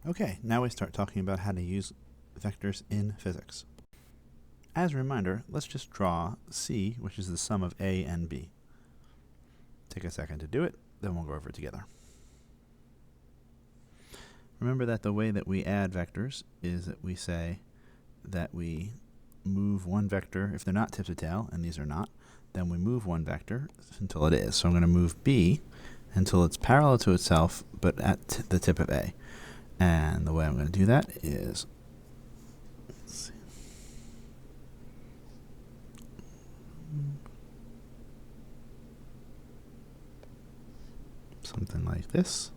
Okay, now we start talking about how to use vectors in physics. As a reminder, let's just draw C, which is the sum of A and B. Take a second to do it, then we'll go over it together. Remember that the way that we add vectors is that we say that we move one vector, if they're not tip to tail, and these are not, then we move one vector until it is. So I'm going to move B until it's parallel to itself, but at the tip of A. And the way I'm going to do that is, let's see, something like this,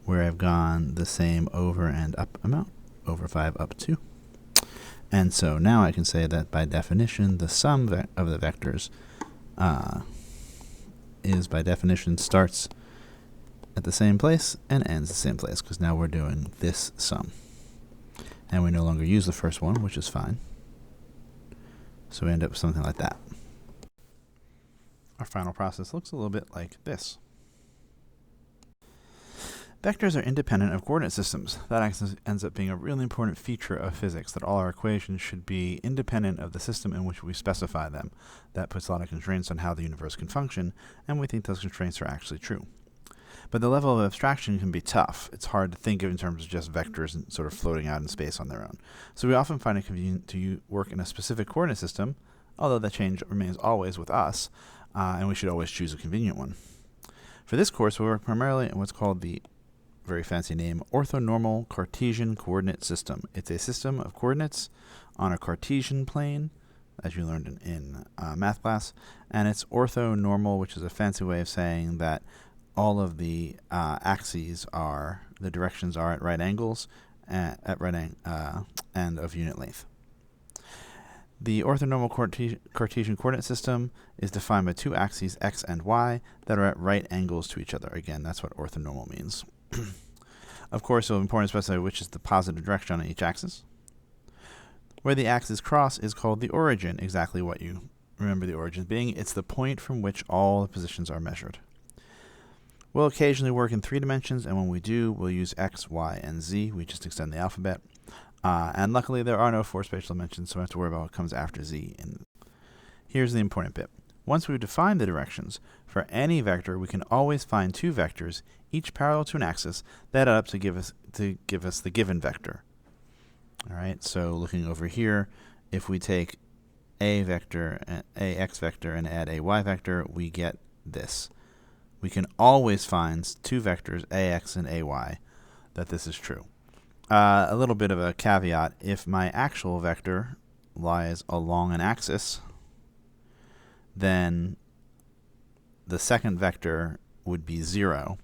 where I've gone the same over and up amount, over 5 up 2. And so now I can say that by definition, the sum of the vectors is by definition starts at the same place and ends the same place, because now we're doing this sum. And we no longer use the first one, which is fine. So we end up with something like that. Our final process looks a little bit like this. Vectors are independent of coordinate systems. That ends up being a really important feature of physics, that all our equations should be independent of the system in which we specify them. That puts a lot of constraints on how the universe can function, and we think those constraints are actually true. But the level of abstraction can be tough. It's hard to think of in terms of just vectors and sort of floating out in space on their own. So we often find it convenient to work in a specific coordinate system, although that change remains always with us, and we should always choose a convenient one. For this course, we work primarily in what's called the very fancy name, orthonormal Cartesian coordinate system. It's a system of coordinates on a Cartesian plane, as you learned in math class, and it's orthonormal, which is a fancy way of saying that all of the axes are, the directions are at right angles, and of unit length. The orthonormal Cartesian coordinate system is defined by two axes, x and y, that are at right angles to each other. Again, that's what orthonormal means. Of course, it's important to specify which is the positive direction on each axis. Where the axes cross is called the origin, exactly what you remember the origin being. It's the point from which all the positions are measured. We'll occasionally work in 3 dimensions, and when we do, we'll use x, y, and z. We just extend the alphabet. And luckily, there are no 4 spatial dimensions, so we don't have to worry about what comes after z. Here's the important bit. Once we've defined the directions, for any vector, we can always find 2 vectors, each parallel to an axis, that add up to give us the given vector. All right, so looking over here, if we take a x vector and add a y vector, we get this. We can always find 2 vectors, ax and ay, that this is true. A little bit of a caveat: if my actual vector lies along an axis, then the second vector would be 0.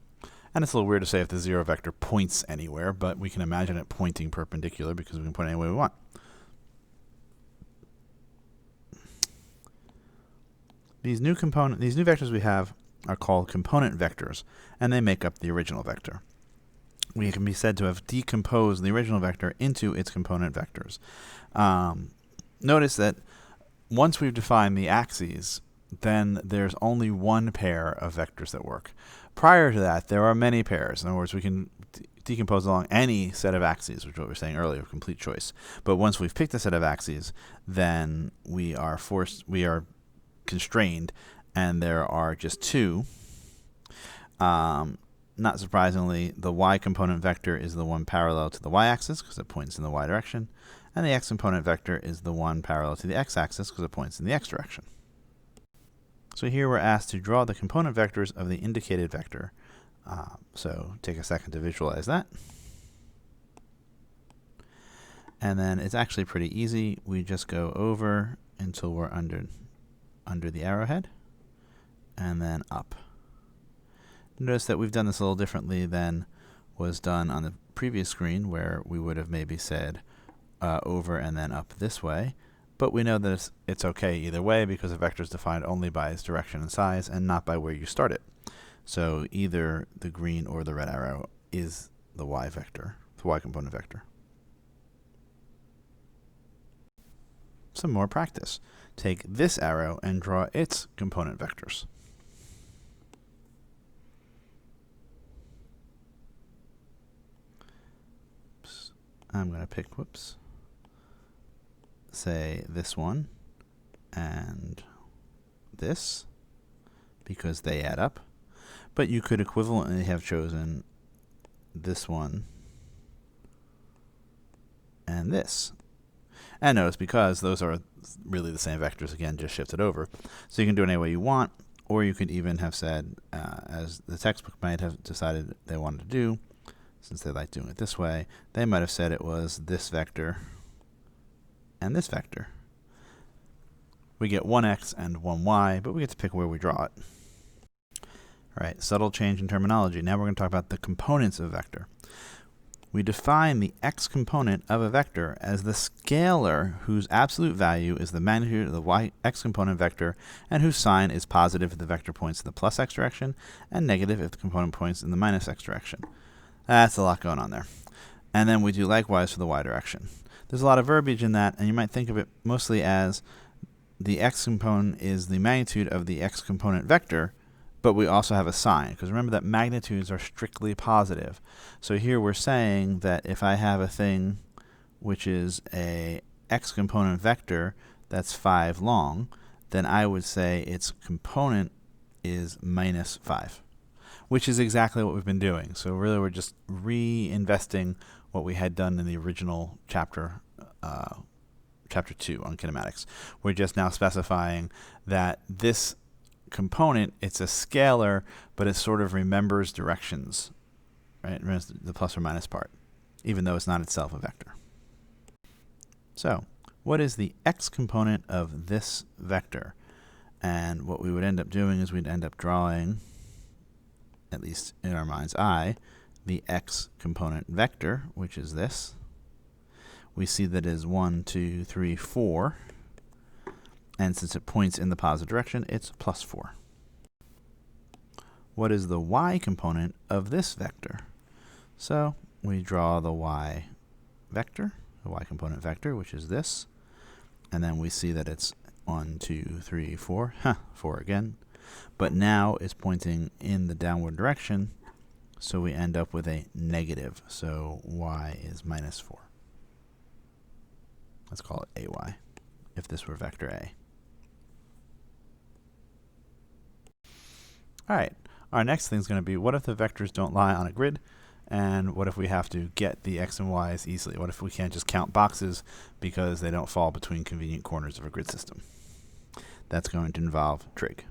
And it's a little weird to say if the 0 vector points anywhere, but we can imagine it pointing perpendicular because we can point any way we want. These new vectors we have are called component vectors, and they make up the original vector. We can be said to have decomposed the original vector into its component vectors. Notice that once we've defined the axes, then there's only one pair of vectors that work. Prior to that, there are many pairs. In other words, we can decompose along any set of axes, which is what we were saying earlier, complete choice. But once we've picked a set of axes, then we are constrained, and there are just 2. Not surprisingly, the y component vector is the one parallel to the y-axis because it points in the y direction, and the x component vector is the one parallel to the x-axis because it points in the x direction. So here we're asked to draw the component vectors of the indicated vector. So take a second to visualize that. And then it's actually pretty easy. We just go over until we're under the arrowhead, and then up. Notice that we've done this a little differently than was done on the previous screen, where we would have maybe said over and then up this way. But we know that it's okay either way because a vector is defined only by its direction and size and not by where you start it. So either the green or the red arrow is the y vector, the y component vector. Some more practice. Take this arrow and draw its component vectors. I'm going to pick, whoops, say this one and this, because they add up. But you could equivalently have chosen this one and this. And notice, because those are really the same vectors, again, just shifted over. So you can do it any way you want, or you could even have said, as the textbook might have decided they wanted to do, since they like doing it this way, they might have said it was this vector and this vector. We get one x and one y, but we get to pick where we draw it. All right, subtle change in terminology. Now we're going to talk about the components of a vector. We define the x component of a vector as the scalar whose absolute value is the magnitude of the x component vector and whose sign is positive if the vector points in the plus x direction and negative if the component points in the minus x direction. That's a lot going on there. And then we do likewise for the y direction. There's a lot of verbiage in that, and you might think of it mostly as the x component is the magnitude of the x component vector, but we also have a sign, because remember that magnitudes are strictly positive. So here we're saying that if I have a thing which is a x component vector that's 5 long, then I would say its component is minus 5, which is exactly what we've been doing. So really we're just reinvesting what we had done in the original chapter, chapter 2 on kinematics. We're just now specifying that this component, it's a scalar, but it sort of remembers directions, right? Remembers the plus or minus part, even though it's not itself a vector. So what is the x component of this vector? And what we would end up doing is we'd end up drawing, at least in our mind's eye, the x component vector, which is this. We see that it is 1, 2, 3, 4. And since it points in the positive direction, it's plus 4. What is the y component of this vector? So we draw the y vector, the y component vector, which is this. And then we see that it's 1, 2, 3, 4. 4 again. But now it's pointing in the downward direction, so we end up with a negative. So y is minus 4. Let's call it ay, if this were vector A. All right, our next thing is going to be, what if the vectors don't lie on a grid? And what if we have to get the x and y's easily? What if we can't just count boxes because they don't fall between convenient corners of a grid system? That's going to involve trig.